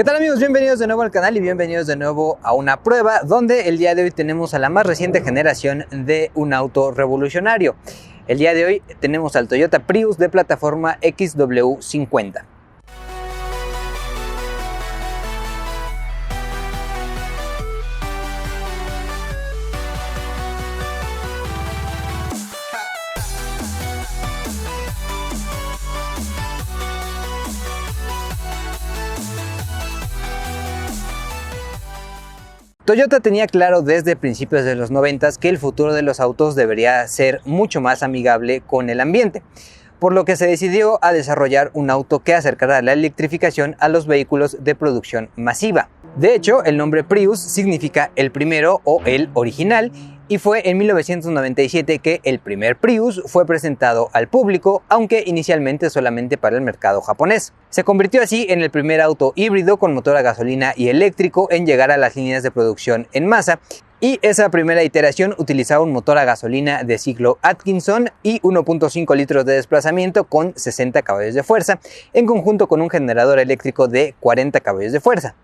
¿Qué tal amigos? Bienvenidos de nuevo al canal y bienvenidos de nuevo a una prueba donde el día de hoy tenemos a la más reciente generación de un auto revolucionario. El día de hoy tenemos al Toyota Prius de plataforma XW50. Toyota tenía claro desde principios de los 90 que el futuro de los autos debería ser mucho más amigable con el ambiente, por lo que se decidió a desarrollar un auto que acercara la electrificación a los vehículos de producción masiva. De hecho, el nombre Prius significa el primero o el original, y fue en 1997 que el primer Prius fue presentado al público, aunque inicialmente solamente para el mercado japonés. Se convirtió así en el primer auto híbrido con motor a gasolina y eléctrico en llegar a las líneas de producción en masa, y esa primera iteración utilizaba un motor a gasolina de ciclo Atkinson y 1.5 litros de desplazamiento con 60 caballos de fuerza, en conjunto con un generador eléctrico de 40 caballos de fuerza.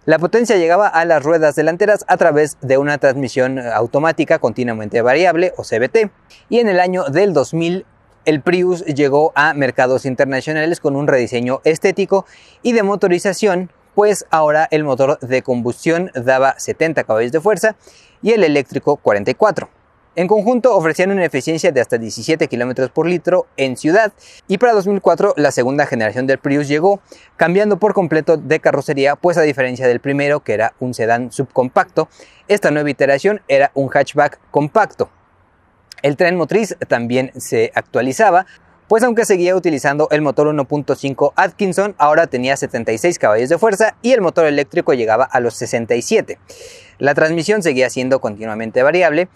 La potencia llegaba a las ruedas delanteras a través de una transmisión automática continuamente variable o CVT, y en el año del 2000 el Prius llegó a mercados internacionales con un rediseño estético y de motorización, pues ahora el motor de combustión daba 70 caballos de fuerza y el eléctrico 44. En conjunto ofrecían una eficiencia de hasta 17 km por litro en ciudad, y para 2004 la segunda generación del Prius llegó, cambiando por completo de carrocería, pues a diferencia del primero, que era un sedán subcompacto, esta nueva iteración era un hatchback compacto. El tren motriz también se actualizaba, pues aunque seguía utilizando el motor 1.5 Atkinson, ahora tenía 76 caballos de fuerza y el motor eléctrico llegaba a los 67. La transmisión seguía siendo continuamente variable,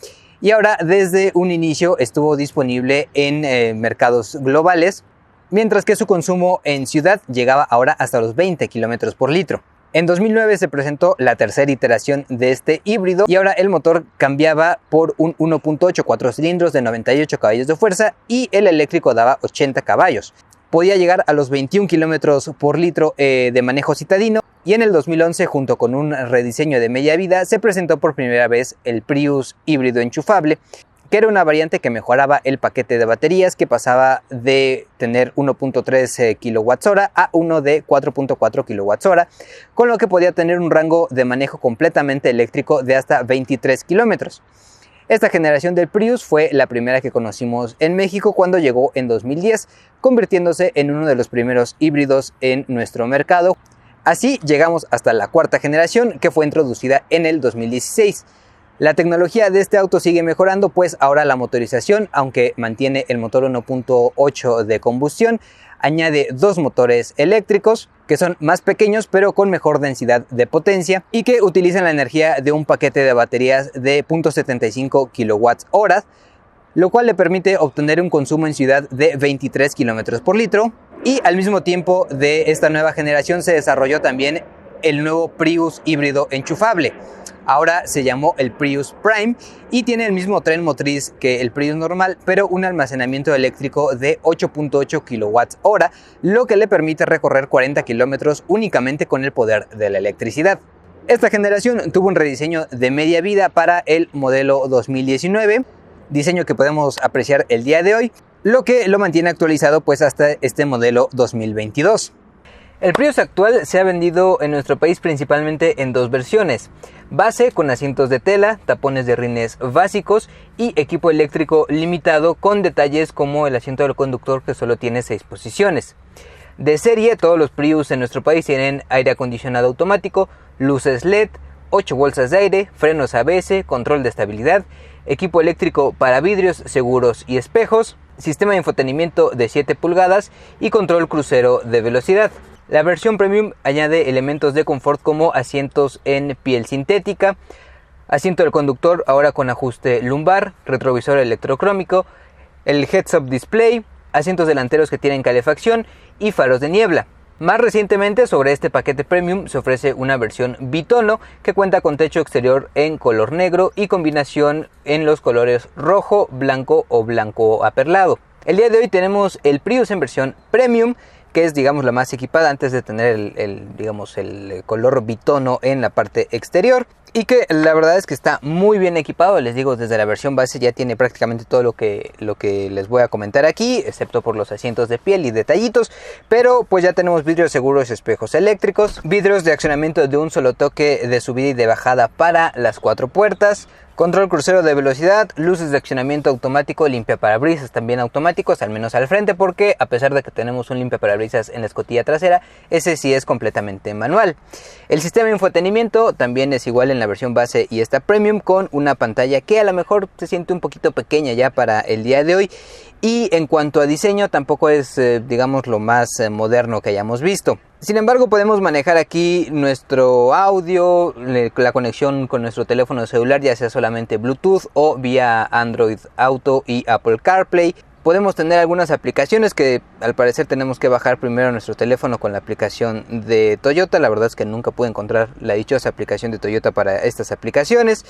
y ahora desde un inicio estuvo disponible en mercados globales, mientras que su consumo en ciudad llegaba ahora hasta los 20 km por litro. En 2009 se presentó la tercera iteración de este híbrido y ahora el motor cambiaba por un 1.8 4 cilindros de 98 caballos de fuerza y el eléctrico daba 80 caballos. Podía llegar a los 21 km por litro de manejo citadino, y en el 2011, junto con un rediseño de media vida, se presentó por primera vez el Prius híbrido enchufable, que era una variante que mejoraba el paquete de baterías, que pasaba de tener 1.3 kWh a uno de 4.4 kWh, con lo que podía tener un rango de manejo completamente eléctrico de hasta 23 kilómetros. Esta generación del Prius fue la primera que conocimos en México cuando llegó en 2010, convirtiéndose en uno de los primeros híbridos en nuestro mercado. Así llegamos hasta la cuarta generación, que fue introducida en el 2016. La tecnología de este auto sigue mejorando, pues ahora la motorización, aunque mantiene el motor 1.8 de combustión, añade dos motores eléctricos que son más pequeños pero con mejor densidad de potencia y que utilizan la energía de un paquete de baterías de 0.75 kWh, lo cual le permite obtener un consumo en ciudad de 23 km por litro. Y al mismo tiempo de esta nueva generación se desarrolló también el nuevo Prius híbrido enchufable. Ahora se llamó el Prius Prime y tiene el mismo tren motriz que el Prius normal, pero un almacenamiento eléctrico de 8.8 kWh, lo que le permite recorrer 40 kilómetros únicamente con el poder de la electricidad. Esta generación tuvo un rediseño de media vida para el modelo 2019, diseño que podemos apreciar el día de hoy, lo que lo mantiene actualizado pues hasta este modelo 2022. El Prius actual se ha vendido en nuestro país principalmente en dos versiones: base con asientos de tela, tapones de rines básicos y equipo eléctrico limitado con detalles como el asiento del conductor, que solo tiene 6 posiciones. De serie, todos los Prius en nuestro país tienen aire acondicionado automático, luces LED, 8 bolsas de aire, frenos ABS, control de estabilidad, equipo eléctrico para vidrios, seguros y espejos, sistema de infotenimiento de 7 pulgadas y control crucero de velocidad. La versión Premium añade elementos de confort como asientos en piel sintética, asiento del conductor ahora con ajuste lumbar, retrovisor electrocrómico, el heads-up display, asientos delanteros que tienen calefacción y faros de niebla. Más recientemente, sobre este paquete Premium se ofrece una versión bitono que cuenta con techo exterior en color negro y combinación en los colores rojo, blanco o blanco aperlado. El día de hoy tenemos el Prius en versión Premium, que es, digamos, la más equipada antes de tener el color bitono en la parte exterior. Y que la verdad es que está muy bien equipado. Les digo, desde la versión base ya tiene prácticamente todo lo que les voy a comentar aquí, excepto por los asientos de piel y detallitos. Pero pues ya tenemos vidrios seguros, espejos eléctricos, vidrios de accionamiento de un solo toque de subida y de bajada para las 4 puertas, control crucero de velocidad, luces de accionamiento automático, limpiaparabrisas también automáticos, al menos al frente, porque a pesar de que tenemos un limpiaparabrisas en la escotilla trasera, ese sí es completamente manual. El sistema de infotenimiento también es igual en la versión base y esta premium, con una pantalla que a lo mejor se siente un poquito pequeña ya para el día de hoy. Y en cuanto a diseño tampoco es digamos lo más moderno que hayamos visto. Sin embargo, podemos manejar aquí nuestro audio, la conexión con nuestro teléfono celular, ya sea solamente Bluetooth o vía Android Auto y Apple CarPlay. Podemos tener algunas aplicaciones que al parecer tenemos que bajar primero a nuestro teléfono con la aplicación de Toyota. La verdad es que nunca pude encontrar la dichosa aplicación de Toyota para estas aplicaciones.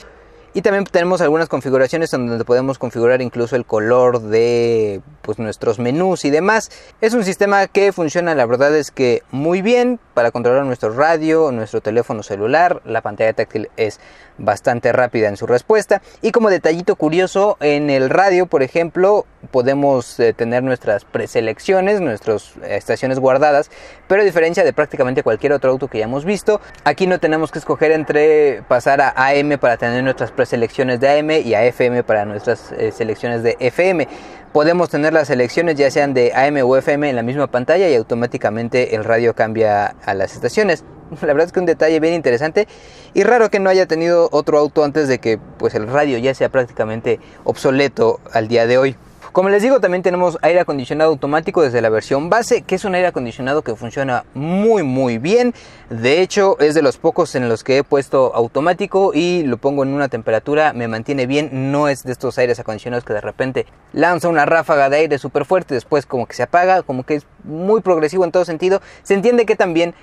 Y también tenemos algunas configuraciones donde podemos configurar incluso el color de nuestros menús y demás. Es un sistema que funciona, la verdad es que muy bien para controlar nuestro radio, nuestro teléfono celular. La pantalla táctil es bastante rápida en su respuesta. Y como detallito curioso, en el radio, por ejemplo, podemos tener nuestras preselecciones, nuestras estaciones guardadas. Pero a diferencia de prácticamente cualquier otro auto que ya hemos visto, aquí no tenemos que escoger entre pasar a AM para tener nuestras preselecciones de AM y a FM para nuestras selecciones de FM. Podemos tener las selecciones ya sean de AM o FM en la misma pantalla y automáticamente el radio cambia a las estaciones. La verdad es que un detalle bien interesante y raro que no haya tenido otro auto antes de que el radio ya sea prácticamente obsoleto al día de hoy. Como les digo, también tenemos aire acondicionado automático desde la versión base, que es un aire acondicionado que funciona muy bien. De hecho, es de los pocos en los que he puesto automático y lo pongo en una temperatura, me mantiene bien. No es de estos aires acondicionados que de repente lanza una ráfaga de aire súper fuerte, después como que se apaga, como que es muy progresivo en todo sentido. Se entiende que también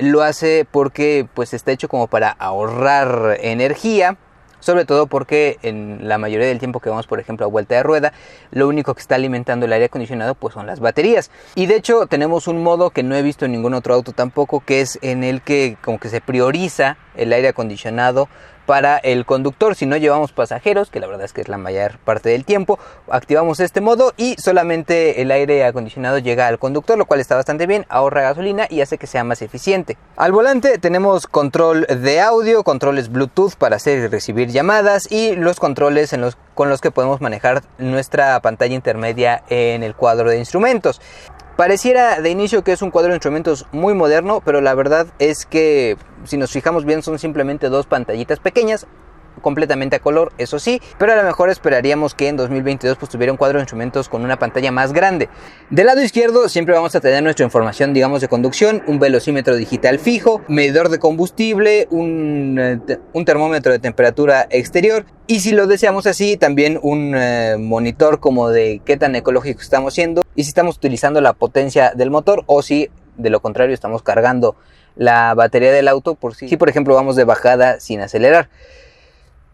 lo hace porque está hecho como para ahorrar energía. Sobre todo porque en la mayoría del tiempo que vamos, por ejemplo, a vuelta de rueda, lo único que está alimentando el aire acondicionado son las baterías. Y de hecho tenemos un modo que no he visto en ningún otro auto tampoco, que es en el que como que se prioriza el aire acondicionado para el conductor. Si no llevamos pasajeros, que la verdad es que es la mayor parte del tiempo, activamos este modo y solamente el aire acondicionado llega al conductor, lo cual está bastante bien, ahorra gasolina y hace que sea más eficiente. Al volante tenemos control de audio, controles Bluetooth para hacer y recibir llamadas y los controles con los que podemos manejar nuestra pantalla intermedia en el cuadro de instrumentos. Pareciera de inicio que es un cuadro de instrumentos muy moderno, pero la verdad es que si nos fijamos bien son simplemente dos pantallitas pequeñas, completamente a color, eso sí, pero a lo mejor esperaríamos que en 2022 tuviera un cuadro de instrumentos con una pantalla más grande. Del lado izquierdo siempre vamos a tener nuestra información, digamos, de conducción, un velocímetro digital fijo, medidor de combustible, un termómetro de temperatura exterior y si lo deseamos así, también un monitor como de qué tan ecológico estamos siendo y si estamos utilizando la potencia del motor o si de lo contrario estamos cargando la batería del auto por ejemplo vamos de bajada sin acelerar.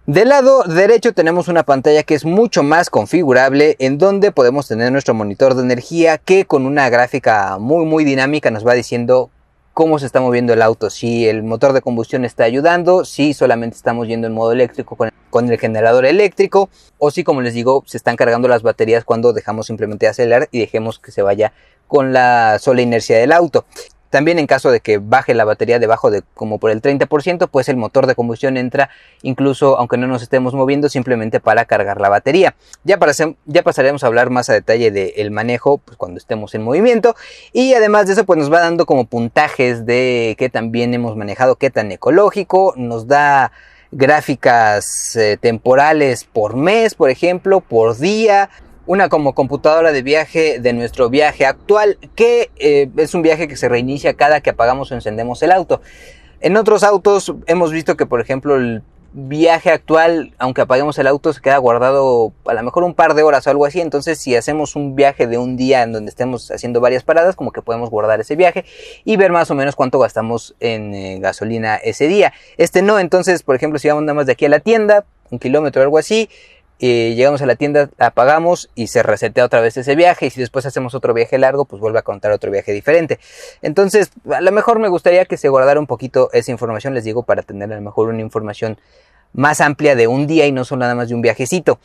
Del lado derecho tenemos una pantalla que es mucho más configurable, en donde podemos tener nuestro monitor de energía que con una gráfica muy dinámica nos va diciendo cómo se está moviendo el auto, si el motor de combustión está ayudando, si solamente estamos yendo en modo eléctrico con el generador eléctrico o si, como les digo, se están cargando las baterías cuando dejamos simplemente acelerar y dejemos que se vaya con la sola inercia del auto. También en caso de que baje la batería debajo de como por el 30%, el motor de combustión entra incluso aunque no nos estemos moviendo, simplemente para cargar la batería. Ya pasaremos a hablar más a detalle del manejo cuando estemos en movimiento. Y además de eso nos va dando como puntajes de qué tan bien hemos manejado, qué tan ecológico. Nos da gráficas temporales por mes, por ejemplo, por día. Una como computadora de viaje de nuestro viaje actual, que es un viaje que se reinicia cada que apagamos o encendemos el auto. En otros autos hemos visto que, por ejemplo, el viaje actual, aunque apaguemos el auto, se queda guardado a lo mejor un par de horas o algo así. Entonces, si hacemos un viaje de un día en donde estemos haciendo varias paradas, como que podemos guardar ese viaje y ver más o menos cuánto gastamos en gasolina ese día. No, entonces, por ejemplo, si vamos nada más de aquí a la tienda, 1 kilómetro o algo así, llegamos a la tienda, la pagamos y se resetea otra vez ese viaje, y si después hacemos otro viaje largo, pues vuelve a contar otro viaje diferente. Entonces, a lo mejor me gustaría que se guardara un poquito esa información, les digo, para tener a lo mejor una información más amplia de un día y no solo nada más de un viajecito.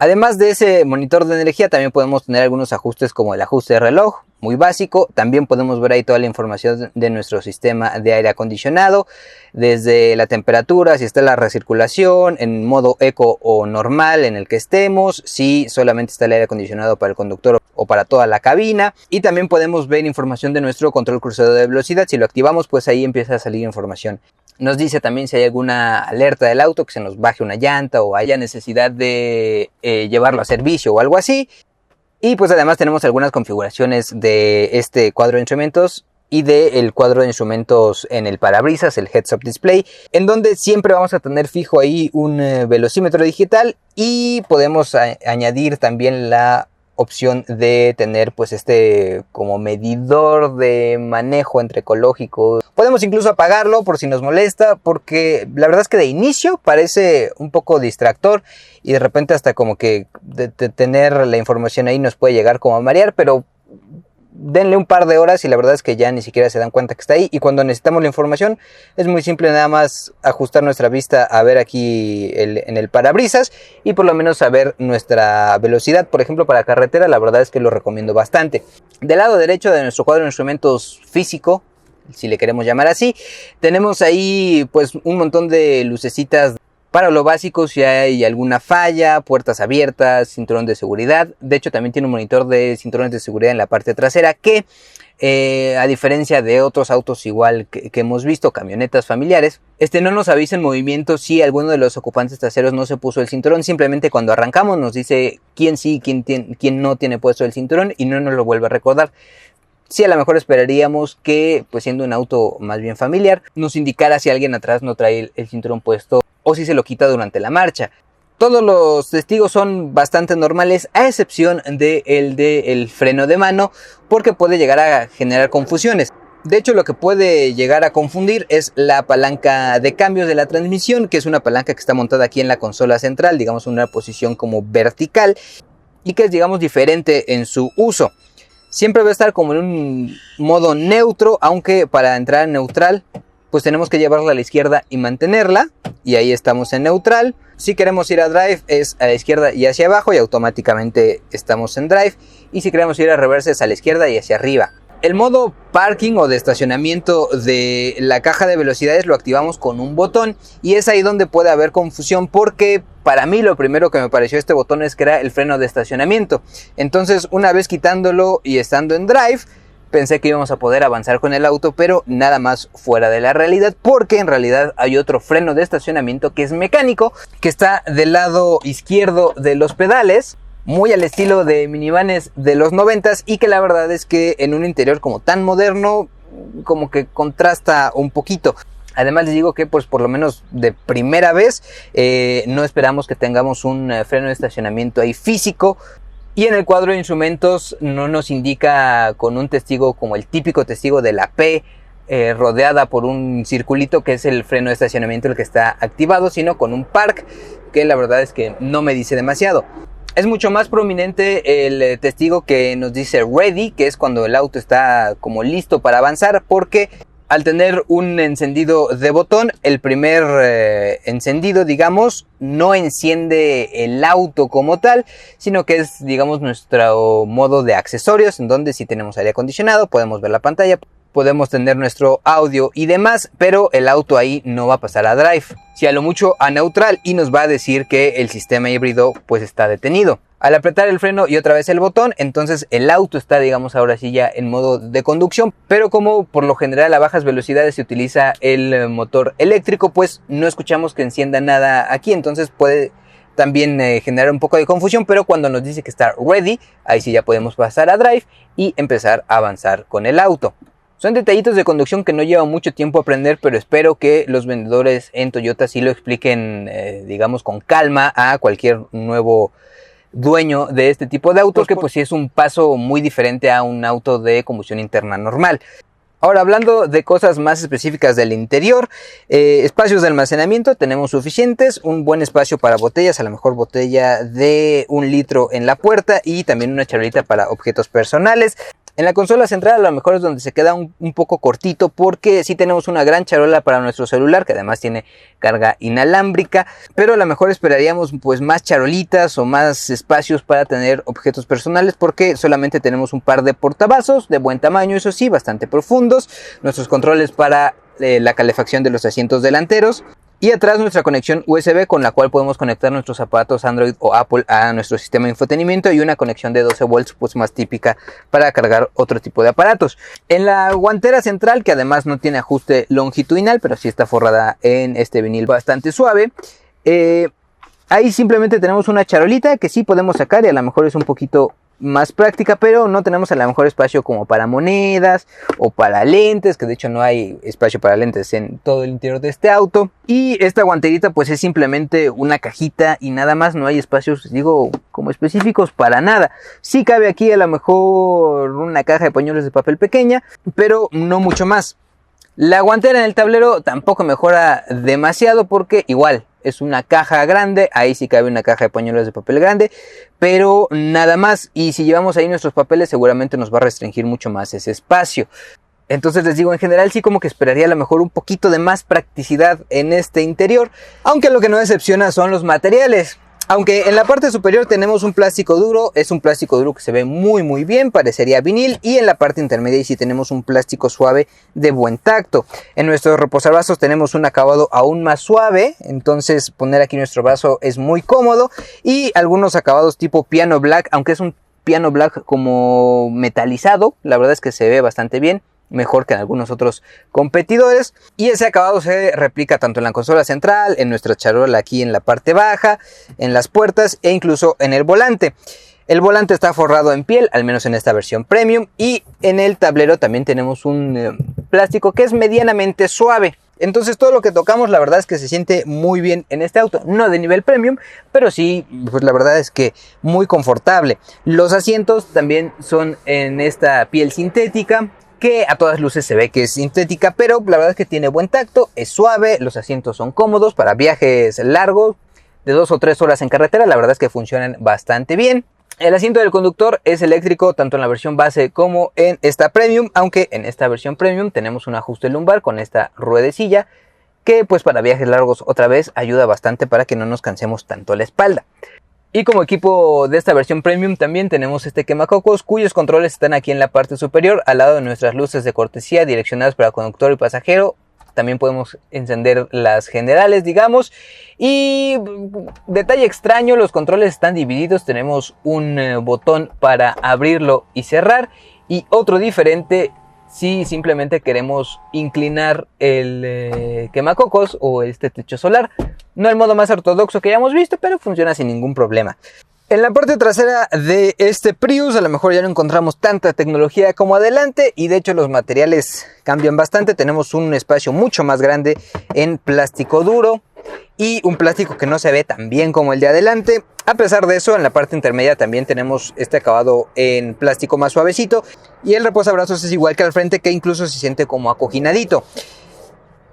Además de ese monitor de energía, también podemos tener algunos ajustes como el ajuste de reloj, muy básico. También podemos ver ahí toda la información de nuestro sistema de aire acondicionado, desde la temperatura, si está la recirculación, en modo eco o normal en el que estemos, si solamente está el aire acondicionado para el conductor o para toda la cabina. Y también podemos ver información de nuestro control cruzado de velocidad. Si lo activamos, pues ahí empieza a salir información. Nos dice también si hay alguna alerta del auto, que se nos baje una llanta o haya necesidad de llevarlo a servicio o algo así. Y pues además tenemos algunas configuraciones de este cuadro de instrumentos y del cuadro de instrumentos en el parabrisas, el Heads Up Display, en donde siempre vamos a tener fijo ahí un velocímetro digital, y podemos añadir también la opción de tener pues este como medidor de manejo entre ecológico. Podemos incluso apagarlo por si nos molesta, porque la verdad es que de inicio parece un poco distractor y de repente hasta como que de tener la información ahí nos puede llegar como a marear, pero denle un par de horas y la verdad es que ya ni siquiera se dan cuenta que está ahí. Y cuando necesitamos la información es muy simple, nada más ajustar nuestra vista a ver aquí en el parabrisas y por lo menos saber nuestra velocidad. Por ejemplo, para carretera la verdad es que lo recomiendo bastante. Del lado derecho de nuestro cuadro de instrumentos físico, si le queremos llamar así, tenemos ahí pues un montón de lucecitas para lo básico, si hay alguna falla, puertas abiertas, cinturón de seguridad. De hecho, también tiene un monitor de cinturones de seguridad en la parte trasera que, a diferencia de otros autos igual que hemos visto, camionetas familiares, no nos avisa en movimiento si alguno de los ocupantes traseros no se puso el cinturón. Simplemente cuando arrancamos nos dice quién sí, quién no tiene puesto el cinturón y no nos lo vuelve a recordar. Sí, a lo mejor esperaríamos que, pues siendo un auto más bien familiar, nos indicara si alguien atrás no trae el cinturón puesto o si se lo quita durante la marcha. Todos los testigos son bastante normales, a excepción del freno de mano, porque puede llegar a generar confusiones. De hecho, lo que puede llegar a confundir es la palanca de cambios de la transmisión, que es una palanca que está montada aquí en la consola central, digamos una posición como vertical, y que es, digamos, diferente en su uso. Siempre va a estar como en un modo neutro, aunque para entrar en neutral pues tenemos que llevarla a la izquierda y mantenerla, y ahí estamos en neutral. Si queremos ir a drive es a la izquierda y hacia abajo y automáticamente estamos en drive, y si queremos ir a reverse es a la izquierda y hacia arriba. El modo parking o de estacionamiento de la caja de velocidades lo activamos con un botón, y es ahí donde puede haber confusión, porque para mí lo primero que me pareció este botón es que era el freno de estacionamiento. Entonces, una vez quitándolo y estando en drive, pensé que íbamos a poder avanzar con el auto, pero nada más fuera de la realidad, porque en realidad hay otro freno de estacionamiento que es mecánico, que está del lado izquierdo de los pedales, muy al estilo de minivanes de los 90s, y que la verdad es que en un interior como tan moderno, como que contrasta un poquito. Además les digo que pues por lo menos de primera vez no esperamos que tengamos un freno de estacionamiento ahí físico. Y en el cuadro de instrumentos no nos indica con un testigo como el típico testigo de la P, rodeada por un circulito que es el freno de estacionamiento el que está activado, sino con un park, que la verdad es que no me dice demasiado. Es mucho más prominente el testigo que nos dice ready, que es cuando el auto está como listo para avanzar, porque al tener un encendido de botón, el primer encendido, digamos, no enciende el auto como tal, sino que es, digamos, nuestro modo de accesorios, en donde si tenemos aire acondicionado, podemos ver la pantalla, podemos tener nuestro audio y demás, pero el auto ahí no va a pasar a drive, si a lo mucho a neutral, y nos va a decir que el sistema híbrido pues está detenido. Al apretar el freno y otra vez el botón, entonces el auto está, digamos, ahora sí ya en modo de conducción, pero como por lo general a bajas velocidades se utiliza el motor eléctrico, pues no escuchamos que encienda nada aquí, entonces puede también generar un poco de confusión, pero cuando nos dice que está ready, ahí sí ya podemos pasar a drive y empezar a avanzar con el auto. Son detallitos de conducción que no lleva mucho tiempo aprender, pero espero que los vendedores en Toyota sí lo expliquen, digamos, con calma a cualquier nuevo dueño de este tipo de autos, que pues sí es un paso muy diferente a un auto de combustión interna normal. Ahora, hablando de cosas más específicas del interior, espacios de almacenamiento tenemos suficientes, un buen espacio para botellas, a lo mejor botella de 1 litro en la puerta y también una charolita para objetos personales. En la consola central a lo mejor es donde se queda un poco cortito, porque sí tenemos una gran charola para nuestro celular, que además tiene carga inalámbrica, pero a lo mejor esperaríamos pues más charolitas o más espacios para tener objetos personales, porque solamente tenemos un par de portavasos de buen tamaño, eso sí, bastante profundos, nuestros controles para la calefacción de los asientos delanteros. Y atrás nuestra conexión USB con la cual podemos conectar nuestros aparatos Android o Apple a nuestro sistema de infotenimiento, y una conexión de 12 volts pues más típica para cargar otro tipo de aparatos. En la guantera central, que además no tiene ajuste longitudinal, pero sí está forrada en este vinil bastante suave, ahí simplemente tenemos una charolita que sí podemos sacar y a lo mejor es un poquito más práctica, pero no tenemos a lo mejor espacio como para monedas o para lentes, que de hecho no hay espacio para lentes en todo el interior de este auto. Y esta guanterita pues es simplemente una cajita y nada más, no hay espacios, digo, como específicos para nada. Sí cabe aquí a lo mejor una caja de pañuelos de papel pequeña, pero no mucho más. La guantera en el tablero tampoco mejora demasiado, porque igual es una caja grande, ahí sí cabe una caja de pañuelos de papel grande, pero nada más. Y si llevamos ahí nuestros papeles seguramente nos va a restringir mucho más ese espacio. Entonces les digo, en general sí como que esperaría a lo mejor un poquito de más practicidad en este interior, aunque lo que no decepciona son los materiales. Aunque en la parte superior tenemos un plástico duro, es un plástico duro que se ve muy bien, parecería vinil, y en la parte intermedia sí tenemos un plástico suave de buen tacto. En nuestros reposabrazos tenemos un acabado aún más suave, entonces poner aquí nuestro brazo es muy cómodo, y algunos acabados tipo piano black, aunque es un piano black como metalizado, la verdad es que se ve bastante bien, mejor que en algunos otros competidores, y ese acabado se replica tanto en la consola central, en nuestra charola aquí en la parte baja, en las puertas e incluso en el volante. El volante está forrado en piel, al menos en esta versión premium, y en el tablero también tenemos un plástico que es medianamente suave. Entonces todo lo que tocamos la verdad es que se siente muy bien en este auto, no de nivel premium, pero sí, pues la verdad es que muy confortable. Los asientos también son en esta piel sintética, que a todas luces se ve que es sintética, pero la verdad es que tiene buen tacto, es suave, los asientos son cómodos para viajes largos de 2 o 3 horas en carretera, la verdad es que funcionan bastante bien. El asiento del conductor es eléctrico tanto en la versión base como en esta premium, aunque en esta versión premium tenemos un ajuste lumbar con esta ruedecilla que pues para viajes largos otra vez ayuda bastante para que no nos cansemos tanto la espalda. Y como equipo de esta versión premium también tenemos este quemacocos, cuyos controles están aquí en la parte superior, al lado de nuestras luces de cortesía direccionadas para conductor y pasajero. También podemos encender las generales, digamos. Y detalle extraño, los controles están divididos. Tenemos un botón para abrirlo y cerrar, y otro diferente si simplemente queremos inclinar el quemacocos o este techo solar. No el modo más ortodoxo que ya hemos visto, pero funciona sin ningún problema. En la parte trasera de este Prius a lo mejor ya no encontramos tanta tecnología como adelante, y de hecho los materiales cambian bastante. Tenemos un espacio mucho más grande en plástico duro y un plástico que no se ve tan bien como el de adelante. A pesar de eso, en la parte intermedia también tenemos este acabado en plástico más suavecito, y el reposabrazos es igual que al frente, que incluso se siente como acoginadito.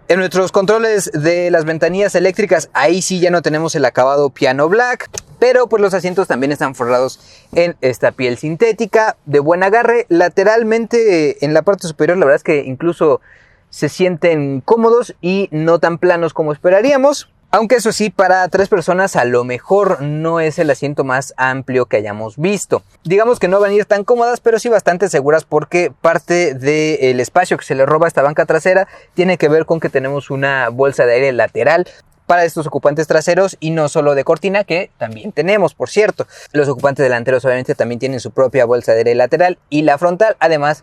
En nuestros controles de las ventanillas eléctricas, ahí sí ya no tenemos el acabado piano black, pero pues los asientos también están forrados en esta piel sintética de buen agarre. Lateralmente en la parte superior la verdad es que incluso se sienten cómodos y no tan planos como esperaríamos. Aunque eso sí, para 3 personas a lo mejor no es el asiento más amplio que hayamos visto. Digamos que no van a ir tan cómodas, pero sí bastante seguras, porque parte del espacio que se le roba a esta banca trasera tiene que ver con que tenemos una bolsa de aire lateral para estos ocupantes traseros, y no solo de cortina, que también tenemos, por cierto. Los ocupantes delanteros obviamente también tienen su propia bolsa de aire lateral, y la frontal además,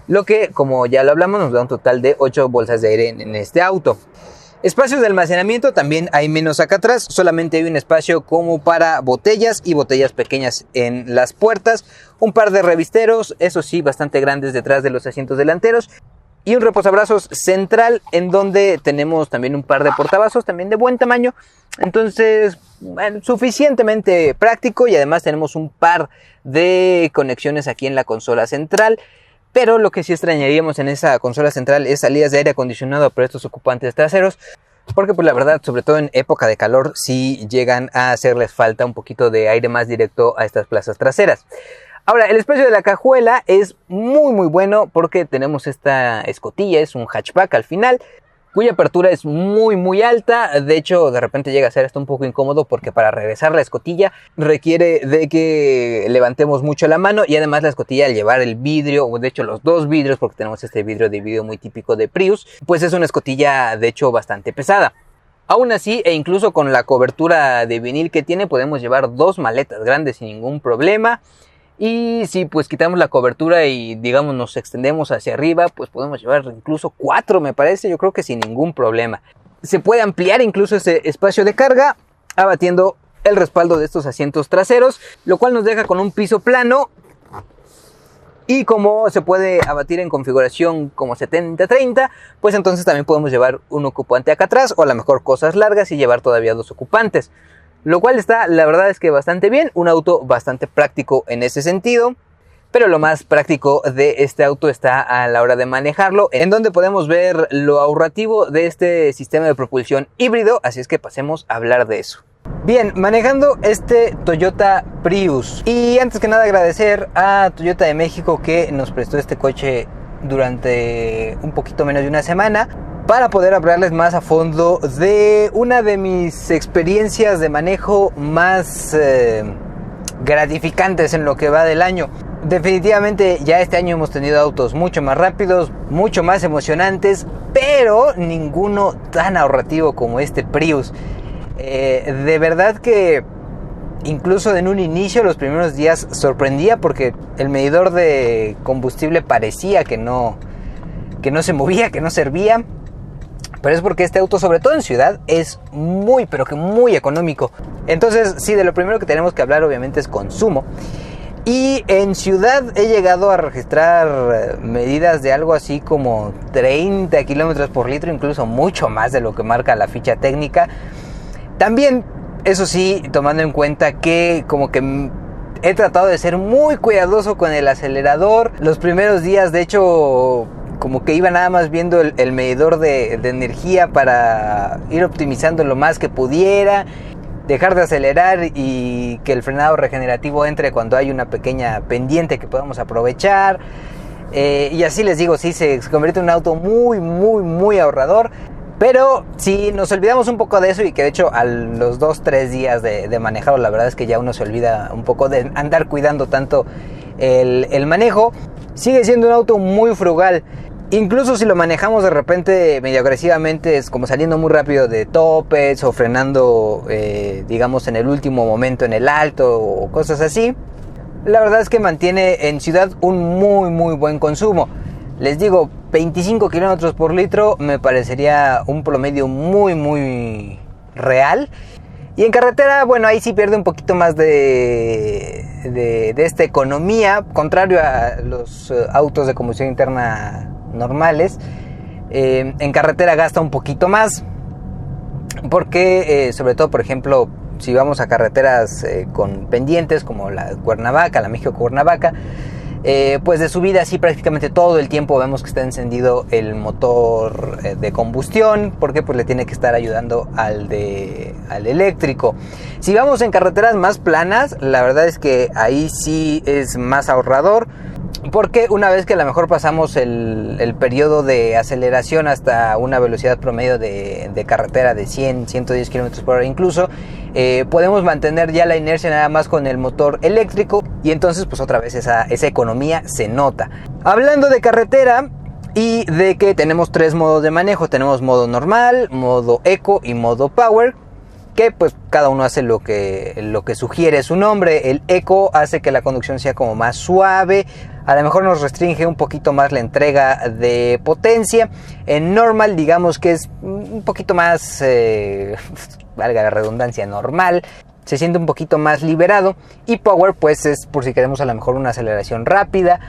lo que, como ya lo hablamos, nos da un total de 8 bolsas de aire en este auto. Espacios de almacenamiento también hay menos acá atrás, solamente hay un espacio como para botellas y botellas pequeñas en las puertas, un par de revisteros, eso sí, bastante grandes detrás de los asientos delanteros, y un reposabrazos central en donde tenemos también un par de portavasos también de buen tamaño. Entonces, bueno, suficientemente práctico, y además tenemos un par de conexiones aquí en la consola central Pero lo que sí extrañaríamos en esa consola central es salidas de aire acondicionado para estos ocupantes traseros, porque pues la verdad, sobre todo en época de calor, sí llegan a hacerles falta un poquito de aire más directo a estas plazas traseras. Ahora, el espacio de la cajuela es muy bueno porque tenemos esta escotilla, es un hatchback al final, cuya apertura es muy alta. De hecho, de repente llega a ser hasta un poco incómodo porque para regresar la escotilla requiere de que levantemos mucho la mano, y además la escotilla, al llevar el vidrio, o de hecho los dos vidrios, porque tenemos este vidrio dividido muy típico de Prius, pues es una escotilla de hecho bastante pesada. Aún así, e incluso con la cobertura de vinil que tiene, podemos llevar dos maletas grandes sin ningún problema. Y si pues quitamos la cobertura y digamos nos extendemos hacia arriba, pues podemos llevar incluso 4, me parece, yo creo que sin ningún problema. Se puede ampliar incluso ese espacio de carga abatiendo el respaldo de estos asientos traseros, lo cual nos deja con un piso plano. Y como se puede abatir en configuración como 70-30, pues entonces también podemos llevar un ocupante acá atrás, o a lo mejor cosas largas y llevar todavía 2 ocupantes. Lo cual está, la verdad es que bastante bien, un auto bastante práctico en ese sentido. Pero lo más práctico de este auto está a la hora de manejarlo, en donde podemos ver lo ahorrativo de este sistema de propulsión híbrido, así es que pasemos a hablar de eso. Bien, manejando este Toyota Prius. Y antes que nada agradecer a Toyota de México que nos prestó este coche durante un poquito menos de una semana, para poder hablarles más a fondo de una de mis experiencias de manejo más gratificantes en lo que va del año. Definitivamente ya este año hemos tenido autos mucho más rápidos, mucho más emocionantes, pero ninguno tan ahorrativo como este Prius. De verdad que incluso en un inicio, los primeros días, sorprendía porque el medidor de combustible parecía que no se movía, que no servía. Pero es porque este auto, sobre todo en ciudad, es muy, pero que muy económico. Entonces, sí, de lo primero que tenemos que hablar obviamente es consumo. Y en ciudad he llegado a registrar medidas de algo así como 30 kilómetros por litro, incluso mucho más de lo que marca la ficha técnica. También, eso sí, tomando en cuenta que como que he tratado de ser muy cuidadoso con el acelerador. Los primeros días, de hecho, como que iba nada más viendo el medidor de energía para ir optimizando lo más que pudiera, dejar de acelerar y que el frenado regenerativo entre cuando hay una pequeña pendiente que podamos aprovechar. Y así les digo, sí, se convierte en un auto muy ahorrador. Pero si nos olvidamos un poco de eso, y que de hecho a los 2-3 días de manejarlo, la verdad es que ya uno se olvida un poco de andar cuidando tanto el manejo, sigue siendo un auto muy frugal. Incluso si lo manejamos de repente medio agresivamente, es como saliendo muy rápido de topes o frenando, digamos, en el último momento en el alto o cosas así, la verdad es que mantiene en ciudad un muy buen consumo. Les digo, 25 kilómetros por litro me parecería un promedio muy real. Y en carretera, bueno, ahí sí pierde un poquito más de esta economía, contrario a los autos de combustión interna normales. En carretera gasta un poquito más, porque sobre todo, por ejemplo, si vamos a carreteras con pendientes como la Cuernavaca, la México-Cuernavaca, pues de subida sí prácticamente todo el tiempo vemos que está encendido el motor de combustión, porque pues le tiene que estar ayudando al eléctrico. Si vamos en carreteras más planas, la verdad es que ahí sí es más ahorrador, porque una vez que a lo mejor pasamos el periodo de aceleración hasta una velocidad promedio de carretera de 100-110 km por hora incluso, podemos mantener ya la inercia nada más con el motor eléctrico, y entonces pues otra vez esa economía se nota. Hablando de carretera y de que tenemos 3 modos de manejo, tenemos modo normal, modo eco y modo power, que pues cada uno hace lo que sugiere su nombre. El eco hace que la conducción sea como más suave, a lo mejor nos restringe un poquito más la entrega de potencia. En normal, digamos que es un poquito más, valga la redundancia, normal, se siente un poquito más liberado. Y power pues es por si queremos a lo mejor una aceleración rápida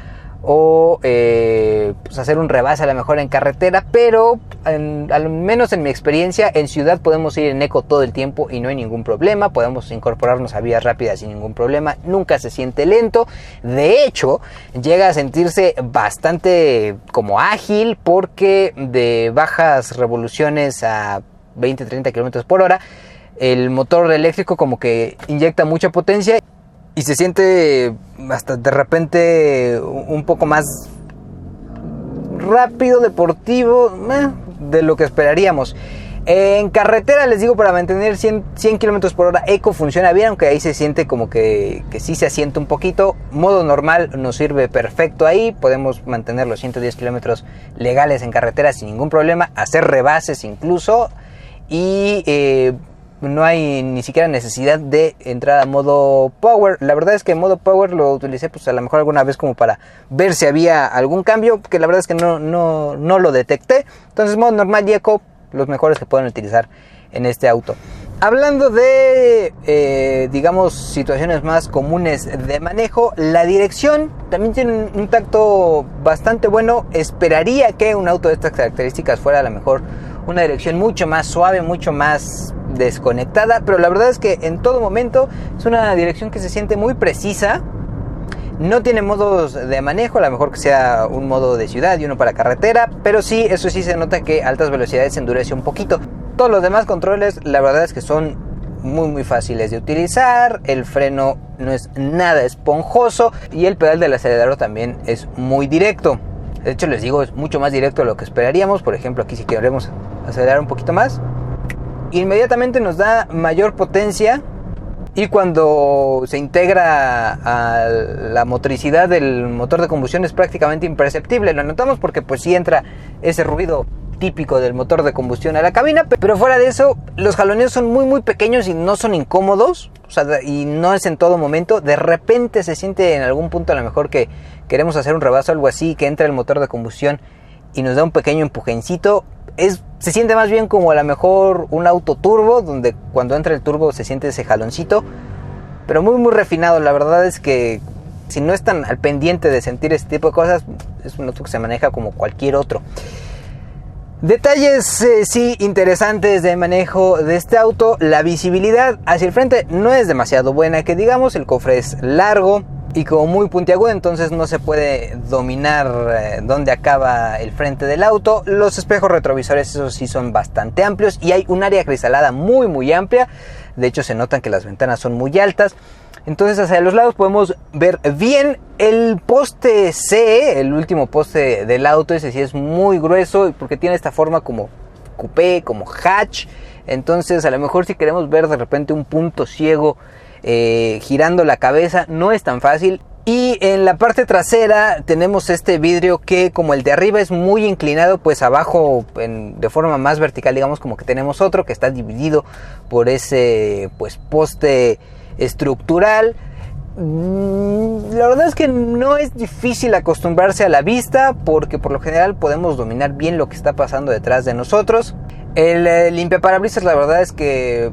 o pues hacer un rebase a lo mejor en carretera, pero al menos en mi experiencia en ciudad podemos ir en eco todo el tiempo y no hay ningún problema, podemos incorporarnos a vías rápidas sin ningún problema, nunca se siente lento, de hecho llega a sentirse bastante como ágil porque de bajas revoluciones a 20-30 km por hora el motor eléctrico como que inyecta mucha potencia y se siente hasta de repente un poco más rápido, deportivo, de lo que esperaríamos. En carretera, les digo, para mantener 100 km por hora eco funciona bien, aunque ahí se siente como que sí se asienta un poquito. Modo normal nos sirve perfecto ahí, podemos mantener los 110 km legales en carretera sin ningún problema, hacer rebases incluso, y no hay ni siquiera necesidad de entrar a modo power. La verdad es que modo power lo utilicé pues a lo mejor alguna vez como para ver si había algún cambio, que la verdad es que no lo detecté. Entonces modo normal y eco, los mejores que pueden utilizar en este auto. Hablando de, digamos, situaciones más comunes de manejo, la dirección también tiene un tacto bastante bueno. Esperaría que un auto de estas características fuera a lo mejor una dirección mucho más suave, mucho más desconectada, pero la verdad es que en todo momento es una dirección que se siente muy precisa. No tiene modos de manejo, a lo mejor que sea un modo de ciudad y uno para carretera, pero sí, eso sí se nota que a altas velocidades se endurece un poquito. Todos los demás controles, la verdad es que son muy fáciles de utilizar, el freno no es nada esponjoso y el pedal del acelerador también es muy directo. De hecho, les digo, es mucho más directo de lo que esperaríamos. Por ejemplo, aquí si queremos acelerar un poquito más, inmediatamente nos da mayor potencia. Y cuando se integra a la motricidad del motor de combustión es prácticamente imperceptible. Lo notamos porque pues sí entra ese ruido típico del motor de combustión a la cabina, pero fuera de eso los jaloneos son muy pequeños y no son incómodos, o sea, y no es en todo momento. De repente se siente en algún punto a lo mejor que queremos hacer un rebaso o algo así, que entra el motor de combustión y nos da un pequeño empujoncito. Se siente más bien como a lo mejor un auto turbo, donde cuando entra el turbo se siente ese jaloncito, pero muy refinado. La verdad es que si no están al pendiente de sentir este tipo de cosas, es un auto que se maneja como cualquier otro. Detalles sí interesantes de manejo de este auto. La visibilidad hacia el frente no es demasiado buena, que digamos. El cofre es largo y como muy puntiagudo, entonces no se puede dominar dónde acaba el frente del auto. Los espejos retrovisores, esos sí son bastante amplios y hay un área acristalada muy amplia. De hecho se notan que las ventanas son muy altas, entonces hacia los lados podemos ver bien. El poste C, el último poste del auto, ese sí es muy grueso porque tiene esta forma como coupé, como hatch. Entonces a lo mejor si queremos ver de repente un punto ciego girando la cabeza no es tan fácil. Y en la parte trasera tenemos este vidrio que, como el de arriba es muy inclinado, pues abajo de forma más vertical, digamos, como que tenemos otro que está dividido por ese pues poste estructural. La verdad es que no es difícil acostumbrarse a la vista, porque por lo general podemos dominar bien lo que está pasando detrás de nosotros. El limpiaparabrisas, la verdad es que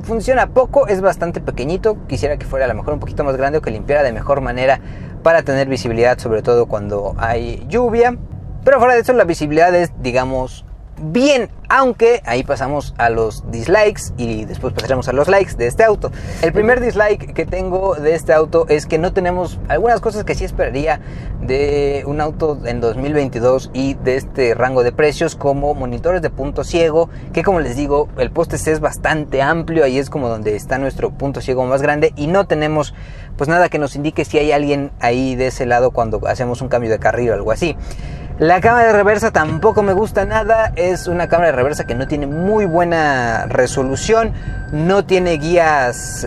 funciona poco, es bastante pequeñito. Quisiera que fuera a lo mejor un poquito más grande o que limpiara de mejor manera para tener visibilidad, sobre todo cuando hay lluvia. Pero fuera de eso la visibilidad es, digamos, bien, aunque ahí pasamos a los dislikes y después pasaremos a los likes de este auto. El primer dislike que tengo de este auto es que no tenemos algunas cosas que sí esperaría de un auto en 2022 y de este rango de precios, como monitores de punto ciego, que como les digo, el poste C es bastante amplio, ahí es como donde está nuestro punto ciego más grande, y no tenemos pues nada que nos indique si hay alguien ahí de ese lado cuando hacemos un cambio de carril o algo así. La cámara de reversa tampoco me gusta nada, es una cámara de reversa que no tiene muy buena resolución, no tiene guías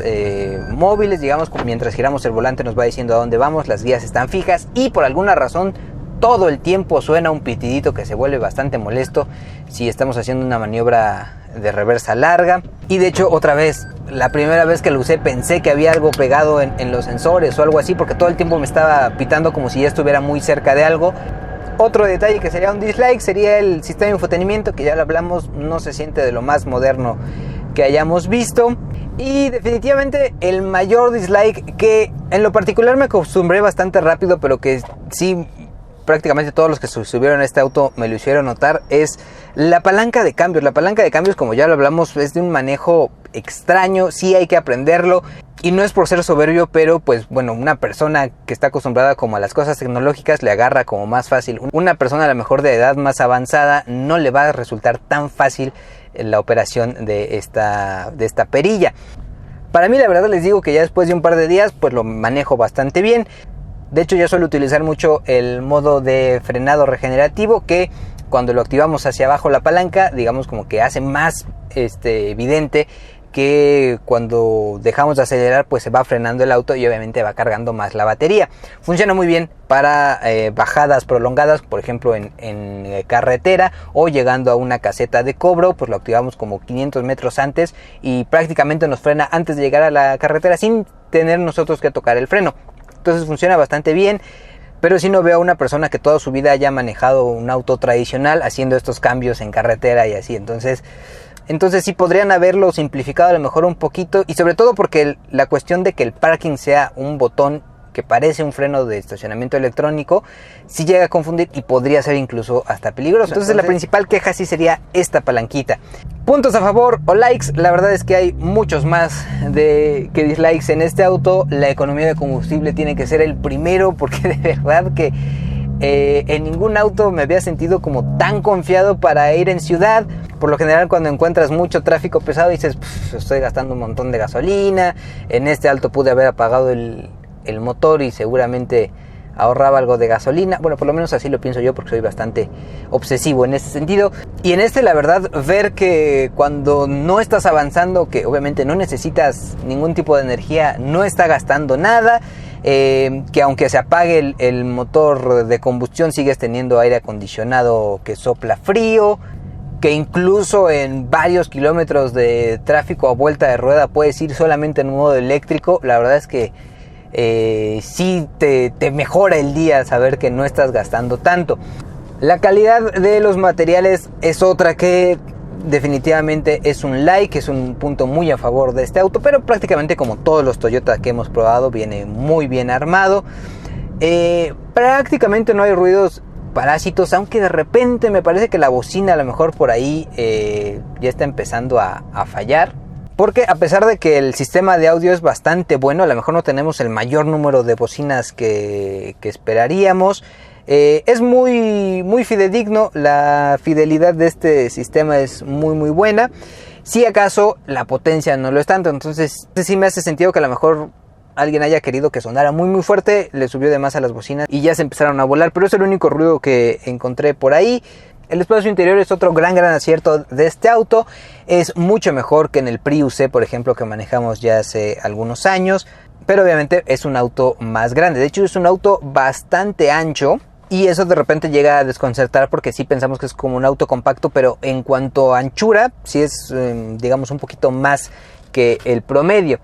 móviles, digamos, mientras giramos el volante nos va diciendo a dónde vamos, las guías están fijas y por alguna razón todo el tiempo suena un pitidito que se vuelve bastante molesto si estamos haciendo una maniobra de reversa larga. Y de hecho, otra vez, la primera vez que lo usé pensé que había algo pegado en los sensores o algo así, porque todo el tiempo me estaba pitando como si ya estuviera muy cerca de algo. Otro detalle que sería un dislike sería el sistema de infotenimiento, que ya lo hablamos, no se siente de lo más moderno que hayamos visto. Y definitivamente el mayor dislike, que en lo particular me acostumbré bastante rápido, pero que sí prácticamente todos los que subieron a este auto me lo hicieron notar, es la palanca de cambios. La palanca de cambios, como ya lo hablamos, es de un manejo extraño, sí hay que aprenderlo. Y no es por ser soberbio, pero pues bueno, una persona que está acostumbrada como a las cosas tecnológicas le agarra como más fácil. Una persona a lo mejor de edad más avanzada no le va a resultar tan fácil la operación de esta perilla. Para mí la verdad les digo que ya después de un par de días pues lo manejo bastante bien. De hecho yo suelo utilizar mucho el modo de frenado regenerativo, que cuando lo activamos hacia abajo la palanca, digamos como que hace más evidente que cuando dejamos de acelerar pues se va frenando el auto y obviamente va cargando más la batería. Funciona muy bien para bajadas prolongadas, por ejemplo en carretera, o llegando a una caseta de cobro, pues lo activamos como 500 metros antes y prácticamente nos frena antes de llegar a la carretera sin tener nosotros que tocar el freno. Entonces funciona bastante bien. Pero si no veo a una persona que toda su vida haya manejado un auto tradicional haciendo estos cambios en carretera y así. Entonces sí podrían haberlo simplificado a lo mejor un poquito, y sobre todo porque la cuestión de que el parking sea un botón que parece un freno de estacionamiento electrónico sí llega a confundir y podría ser incluso hasta peligroso. Entonces la principal queja sí sería esta palanquita. Puntos a favor o likes, la verdad es que hay muchos más que dislikes en este auto. La economía de combustible tiene que ser el primero, porque de verdad que en ningún auto me había sentido como tan confiado para ir en ciudad. Por lo general cuando encuentras mucho tráfico pesado dices, estoy gastando un montón de gasolina. En este auto pude haber apagado el motor y seguramente ahorraba algo de gasolina. Bueno, por lo menos así lo pienso yo, porque soy bastante obsesivo en ese sentido. Y en la verdad, ver que cuando no estás avanzando, que obviamente no necesitas ningún tipo de energía, no está gastando nada. Que aunque se apague el motor de combustión, sigues teniendo aire acondicionado que sopla frío, que incluso en varios kilómetros de tráfico a vuelta de rueda puedes ir solamente en modo eléctrico. La verdad es que sí te mejora el día saber que no estás gastando tanto. La calidad de los materiales es otra que definitivamente es un like, es un punto muy a favor de este auto, pero prácticamente como todos los Toyota que hemos probado viene muy bien armado. Prácticamente no hay ruidos parásitos, aunque de repente me parece que la bocina a lo mejor por ahí ya está empezando a fallar. Porque a pesar de que el sistema de audio es bastante bueno, a lo mejor no tenemos el mayor número de bocinas que esperaríamos. Es muy fidedigno, la fidelidad de este sistema es muy buena. Si acaso la potencia no lo es tanto, entonces sí me hace sentido que a lo mejor alguien haya querido que sonara muy fuerte, le subió de más a las bocinas y ya se empezaron a volar, pero es el único ruido que encontré por ahí. El espacio interior es otro gran acierto de este auto. Es mucho mejor que en el Prius C, por ejemplo, que manejamos ya hace algunos años, pero obviamente es un auto más grande. De hecho es un auto bastante ancho y eso de repente llega a desconcertar, porque sí pensamos que es como un auto compacto, pero en cuanto a anchura sí es digamos un poquito más que el promedio.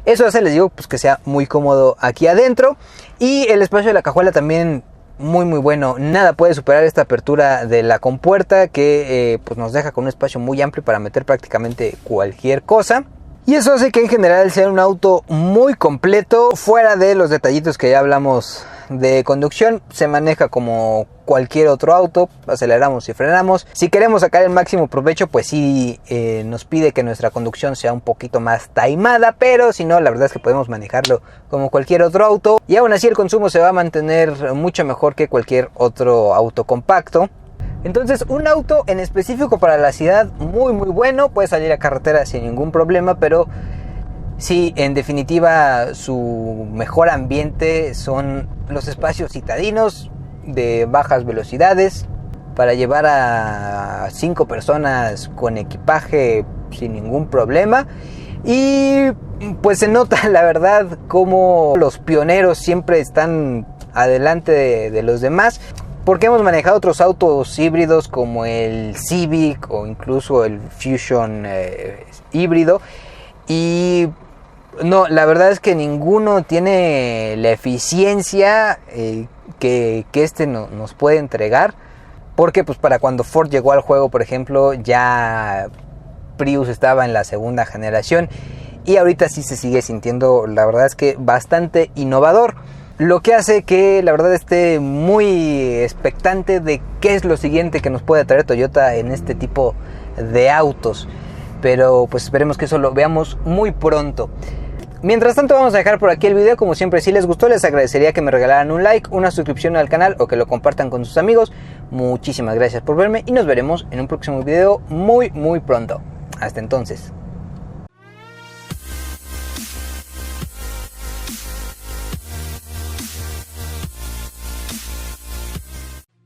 Eso hace, les digo, pues que sea muy cómodo aquí adentro. Y el espacio de la cajuela también muy bueno. Nada puede superar esta apertura de la compuerta, que pues nos deja con un espacio muy amplio para meter prácticamente cualquier cosa. Y eso hace que en general sea un auto muy completo. Fuera de los detallitos que ya hablamos de conducción, se maneja como cualquier otro auto, aceleramos y frenamos. Si queremos sacar el máximo provecho, pues sí nos pide que nuestra conducción sea un poquito más taimada, pero si no, la verdad es que podemos manejarlo como cualquier otro auto, y aún así el consumo se va a mantener mucho mejor que cualquier otro auto compacto. Entonces, un auto en específico para la ciudad muy bueno, puede salir a carretera sin ningún problema, pero sí, en definitiva, su mejor ambiente son los espacios citadinos de bajas velocidades para llevar a 5 personas con equipaje sin ningún problema. Y pues se nota, la verdad, como los pioneros siempre están adelante de los demás, porque hemos manejado otros autos híbridos como el Civic o incluso el Fusion híbrido, y no, la verdad es que ninguno tiene la eficiencia que este nos puede entregar, porque pues para cuando Ford llegó al juego, por ejemplo, ya Prius estaba en la segunda generación y ahorita sí se sigue sintiendo, la verdad es que bastante innovador. lo que hace que la verdad esté muy expectante de qué es lo siguiente que nos puede traer Toyota en este tipo de autos. Pero pues esperemos que eso lo veamos muy pronto. Mientras tanto vamos a dejar por aquí el video. Como siempre, si les gustó, les agradecería que me regalaran un like, una suscripción al canal o que lo compartan con sus amigos. Muchísimas gracias por verme y nos veremos en un próximo video muy pronto. Hasta entonces.